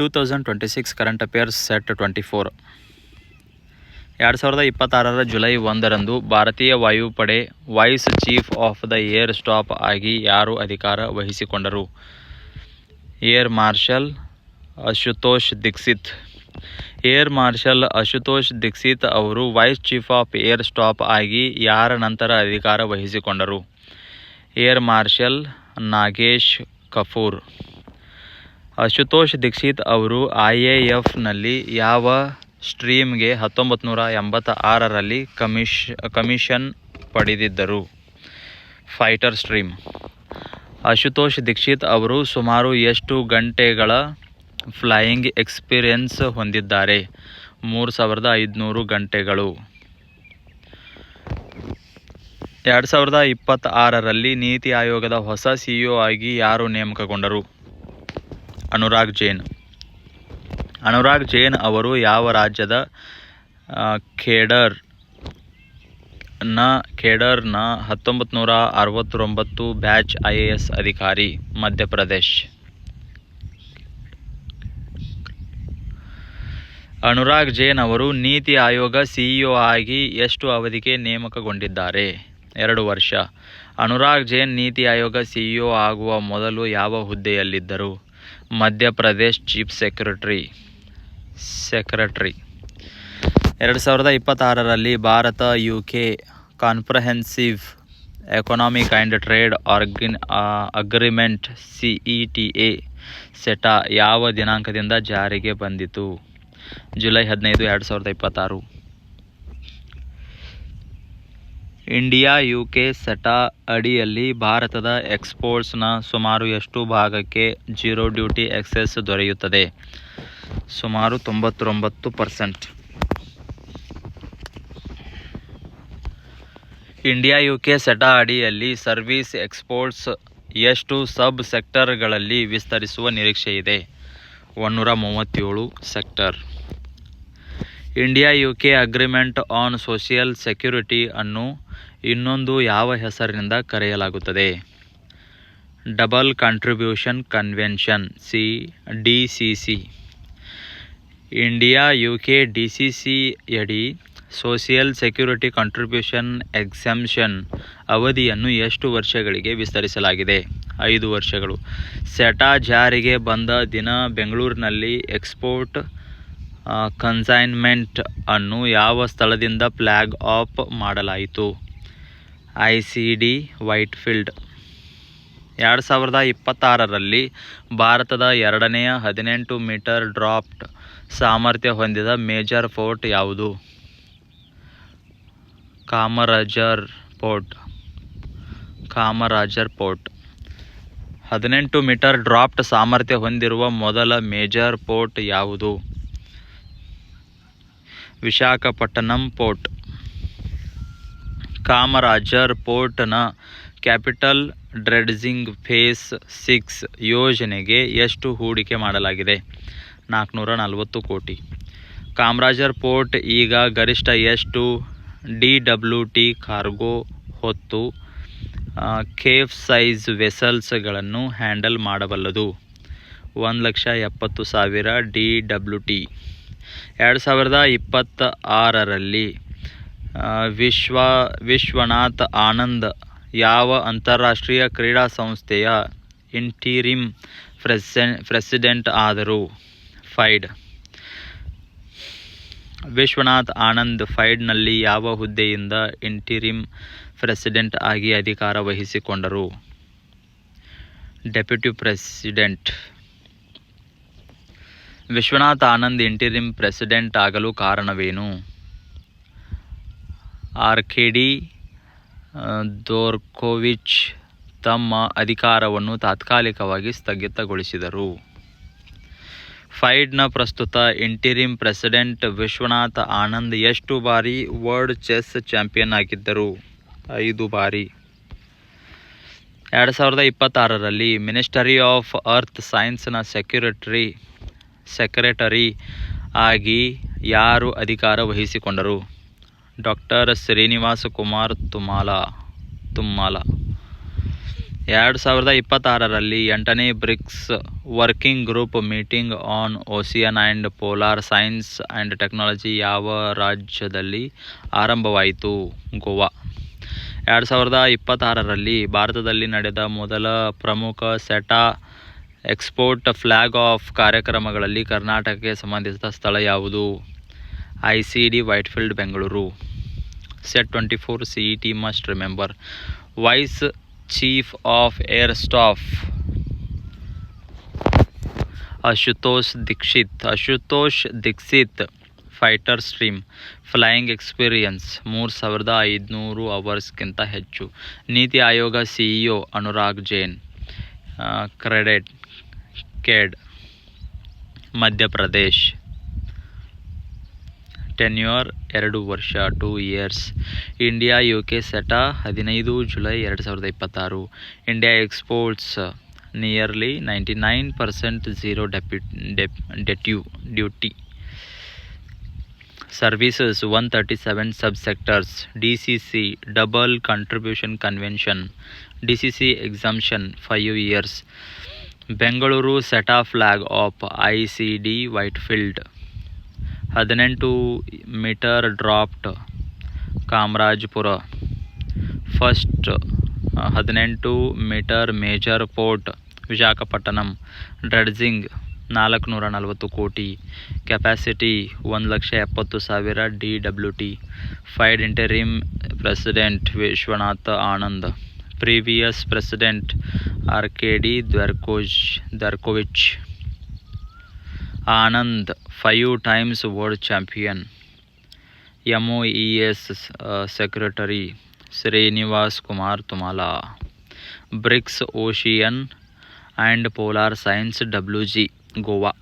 2026 current affairs set 24. 2026 ಜುಲೈ 1ರಂದು ಭಾರತೀಯ ವಾಯುಪಡೆ vice chief of the air staff ಆಗಿ ಯಾರು ಅಧಿಕಾರ ವಹಿಸಿಕೊಂಡರು? Air marshal Ashutosh Dikshit. Air marshal Ashutosh Dikshit ಅವರು vice chief of air staff ಆಗಿ ಯಾರ ನಂತರ ಅಧಿಕಾರ ವಹಿಸಿಕೊಂಡರು? Air marshal Nagesh Kapoor. ಅಶುತೋಷ್ ದೀಕ್ಷಿತ್ ಅವರು IAFನಲ್ಲಿ ಯಾವ ಸ್ಟ್ರೀಮ್ಗೆ 1986ರಲ್ಲಿ ಕಮಿಷನ್ ಪಡೆದಿದ್ದರು? Fighter stream. ಅಶುತೋಷ್ ದೀಕ್ಷಿತ್ ಅವರು ಸುಮಾರು ಎಷ್ಟು ಗಂಟೆಗಳ ಫ್ಲೈಯಿಂಗ್ ಎಕ್ಸ್ಪೀರಿಯನ್ಸ್ ಹೊಂದಿದ್ದಾರೆ? 3500 ಗಂಟೆಗಳು. 2026ರಲ್ಲಿ ನೀತಿ ಆಯೋಗದ ಹೊಸ CEO ಆಗಿ ಯಾರು ನೇಮಕಗೊಂಡರು? ಅನುರಾಗ್ ಜೈನ್. ಅನುರಾಗ್ ಜೈನ್ ಅವರು ಯಾವ ರಾಜ್ಯದ ಖೇಡರ್ನ 1969 ಬ್ಯಾಚ್ IAS ಅಧಿಕಾರಿ? ಮಧ್ಯಪ್ರದೇಶ್. ಅನುರಾಗ್ ಜೈನ್ ಅವರು ನೀತಿ ಆಯೋಗ CEO ಆಗಿ ಎಷ್ಟು ಅವಧಿಗೆ ನೇಮಕಗೊಂಡಿದ್ದಾರೆ? 2 ವರ್ಷ. ಅನುರಾಗ್ ಜೈನ್ ನೀತಿ ಆಯೋಗ CEO ಆಗುವ ಮೊದಲು ಯಾವ ಹುದ್ದೆಯಲ್ಲಿದ್ದರು? Madhya Pradesh chief secretary. 2026ರಲ್ಲಿ Bharat UK comprehensive economic and trade agreement CETA CETA ಯಾವ ದಿನಾಂಕದಿಂದ ಜಾರಿಗೆ ಬಂದಿತು? ಜುಲೈ 15, 2026. ಇಂಡಿಯಾ UK ಸೆಟಾ ಅಡಿಯಲ್ಲಿ ಭಾರತದ ಎಕ್ಸ್ಪೋರ್ಟ್ಸ್ನ ಸುಮಾರು ಎಷ್ಟು ಭಾಗಕ್ಕೆ ಜೀರೋ ಡ್ಯೂಟಿ ಎಕ್ಸೆಸ್ ದೊರೆಯುತ್ತದೆ? ಸುಮಾರು 99%. ಇಂಡಿಯಾ UK ಸೆಟಾ ಅಡಿಯಲ್ಲಿ ಸರ್ವಿಸ್ ಎಕ್ಸ್ಪೋರ್ಟ್ಸ್ ಎಷ್ಟು ಸಬ್ ಸೆಕ್ಟರ್ಗಳಲ್ಲಿ ವಿಸ್ತರಿಸುವ ನಿರೀಕ್ಷೆಯಿದೆ? 137 sector. India UK agreement on social security ಅನ್ನು ಇನ್ನೊಂದು ಯಾವ ಹೆಸರಿನಿಂದ ಕರೆಯಲಾಗುತ್ತದೆ? Double contribution convention DCC. India UK DCC ಯಡಿ ಸೋಷಿಯಲ್ ಸೆಕ್ಯೂರಿಟಿ ಕಾಂಟ್ರಿಬ್ಯೂಷನ್ ಎಕ್ಸೆಂಪ್ಷನ್ ಅವಧಿಯನ್ನು ಎಷ್ಟು ವರ್ಷಗಳಿಗೆ ವಿಸ್ತರಿಸಲಾಗಿದೆ? 5 ವರ್ಷಗಳು. ಸೆಟಾ ಜಾರಿಗೆ ಬಂದ ದಿನ ಬೆಂಗಳೂರಿನಲ್ಲಿ ಎಕ್ಸ್ಪೋರ್ಟ್ ಕನ್ಸೈನ್ಮೆಂಟ್ ಅನ್ನು ಯಾವ ಸ್ಥಳದಿಂದ ಫ್ಲಾಗ್ ಆಫ್ ಮಾಡಲಾಯಿತು? ICD ವೈಟ್ಫೀಲ್ಡ್. 2026ರಲ್ಲಿ ಭಾರತದ ಎರಡನೆಯ 18 ಮೀಟರ್ ಡ್ರಾಫ್ಟ್ ಸಾಮರ್ಥ್ಯ ಹೊಂದಿದ ಮೇಜರ್ ಪೋರ್ಟ್ ಯಾವುದು? ಕಾಮರಾಜರ್ ಪೋರ್ಟ್. 18 ಮೀಟರ್ ಡ್ರಾಫ್ಟ್ ಸಾಮರ್ಥ್ಯ ಹೊಂದಿರುವ ಮೊದಲ ಮೇಜರ್ ಪೋರ್ಟ್ ಯಾವುದು? ವಿಶಾಖಪಟ್ಟಣಂ ಪೋರ್ಟ್. ಕಾಮರಾಜರ್ ಪೋರ್ಟ್ನ ಕ್ಯಾಪಿಟಲ್ ಡ್ರೆಡ್ಜಿಂಗ್ ಫೇಸ್ 6 ಯೋಜನೆಗೆ ಎಷ್ಟು ಹೂಡಿಕೆ ಮಾಡಲಾಗಿದೆ? 440 ಕೋಟಿ. ಕಾಮರಾಜರ್ ಪೋರ್ಟ್ ಈಗ ಗರಿಷ್ಠ ಎಷ್ಟು DWT ಕಾರ್ಗೋ ಹೊತ್ತು ಕೇಫ್ ಸೈಜ್ ವೆಸಲ್ಸ್ಗಳನ್ನು ಹ್ಯಾಂಡಲ್ ಮಾಡಬಲ್ಲದು? 1,70,000 DWT. 2026ರಲ್ಲಿ ವಿಶ್ವನಾಥ್ ಆನಂದ್ ಯಾವ ಅಂತಾರಾಷ್ಟ್ರೀಯ ಕ್ರೀಡಾ ಸಂಸ್ಥೆಯ ಇಂಟಿರಿಮ್ ಪ್ರೆಸಿಡೆಂಟ್ ಆದರು? ಫೈಡ್. ವಿಶ್ವನಾಥ್ ಆನಂದ್ ಫೈಡ್ನಲ್ಲಿ ಯಾವ ಹುದ್ದೆಯಿಂದ ಇಂಟಿರಿಮ್ ಪ್ರೆಸಿಡೆಂಟ್ ಆಗಿ ಅಧಿಕಾರ ವಹಿಸಿಕೊಂಡರು? Deputy president. Vishwanath Anand interim president ಆಗಲು ಕಾರಣವೇನು? ಆರ್ಕೆಡಿ ದೋರ್ಕೋವಿಚ್ ತಮ್ಮ ಅಧಿಕಾರವನ್ನು ತಾತ್ಕಾಲಿಕವಾಗಿ ಸ್ಥಗಿತಗೊಳಿಸಿದರು. ಫೈಡ್ನ ಪ್ರಸ್ತುತ ಇಂಟಿರಿಮ್ ಪ್ರೆಸಿಡೆಂಟ್ ವಿಶ್ವನಾಥ್ ಆನಂದ್ ಎಷ್ಟು ಬಾರಿ ವರ್ಲ್ಡ್ ಚೆಸ್ ಚಾಂಪಿಯನ್ ಆಗಿದ್ದರು? 5 ಬಾರಿ. 2026ರಲ್ಲಿ ಮಿನಿಸ್ಟರಿ ಆಫ್ ಅರ್ತ್ ಸೈನ್ಸ್ನ ಸೆಕ್ರೆಟರಿ ಆಗಿ ಯಾರು ಅಧಿಕಾರ ವಹಿಸಿಕೊಂಡರು? ಡಾಕ್ಟರ್ ಶ್ರೀನಿವಾಸ್ ಕುಮಾರ್ ತುಮ್ಮಲ. 2026ರಲ್ಲಿ 8ನೇ BRICS working group meeting on ocean and polar science and technology ಯಾವ ರಾಜ್ಯದಲ್ಲಿ ಆರಂಭವಾಯಿತು? ಗೋವಾ. 2026ರಲ್ಲಿ ಭಾರತದಲ್ಲಿ ನಡೆದ ಮೊದಲ ಪ್ರಮುಖ ಸೆಟಾ ಎಕ್ಸ್ಪೋರ್ಟ್ ಫ್ಲಾಗ್ ಆಫ್ ಕಾರ್ಯಕ್ರಮಗಳಲ್ಲಿ ಕರ್ನಾಟಕಕ್ಕೆ ಸಂಬಂಧಿಸಿದ ಸ್ಥಳ ಯಾವುದು? ICD Whitefield, Bengaluru. Set 24 CET must remember. Vice Chief of Air Staff Ashutosh Dikshit fighter stream flying experience 3500 ಅವರ್ಸ್ಗಿಂತ ಹೆಚ್ಚು. NITI Aayog CEO Anurag Jain, cadre, Madhya Pradesh. Tenure 2 ವರ್ಷ, 2 years. ಇಂಡಿಯಾ UK ಸೆಟಾ 15 ಜುಲೈ 2026. India exports nearly 99% zero duty. Services 137 subsectors. DCC double contribution convention. DCC exemption 5 years. Bengaluru CETA flag off ICD Whitefield. 18 meter draft Kamarajapura. First 18 meter major port Visakhapatnam. Dredging 440 crore. Capacity 1,70,000 DWT. FIDE interim president Vishwanath Anand. Previous president Arkady Dvorkovich. Anand 5 times world champion. MOES secretary Srinivas Kumar Tummala. BRICS ocean and polar science WG Goa.